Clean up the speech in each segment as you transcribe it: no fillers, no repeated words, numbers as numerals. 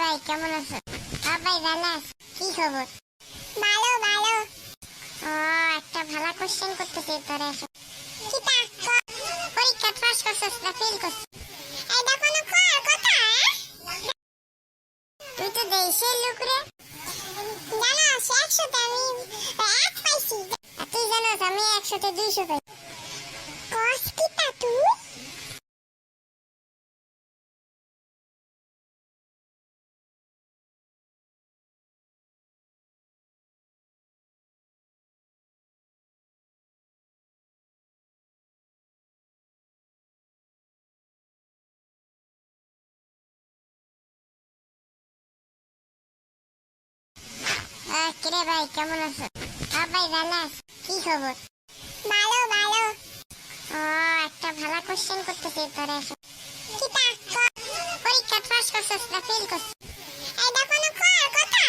ভাই কেমন আছো? হ্যাঁ ভাই ভালো আছি। কি খবর? ভালো ভালো। ও একটা ভালো কোশ্চেন করতেছি তোরে। কিতা পরীক্ষা পাস করছস না ফেল করছস? এই দেখো না কোয়ার কথা। তুই তো দেশের লোক রে। জানো 100তে আমি 1 পাইছি। আর তুই জানোস আমি 100তে 200 পাই। কস কিতা তুই? কিরে ভাই কেমন আছো? হ্যাঁ ভাই ভালো আছি। কি খবর? ভালো ভালো। ও একটা ভালো কোশ্চেন করতেছি তোরে। কিতা পরীক্ষা পাস করছস না ফেল করছস? এই দেখো না কোয়ার কথা।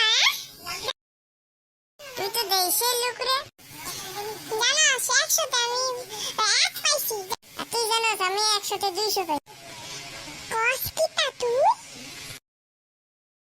তুই তো দেশের লোক রে। জানো 100তে আমি 1 পাইছি। আর তুই জানোস আমি 100তে 200 পাই।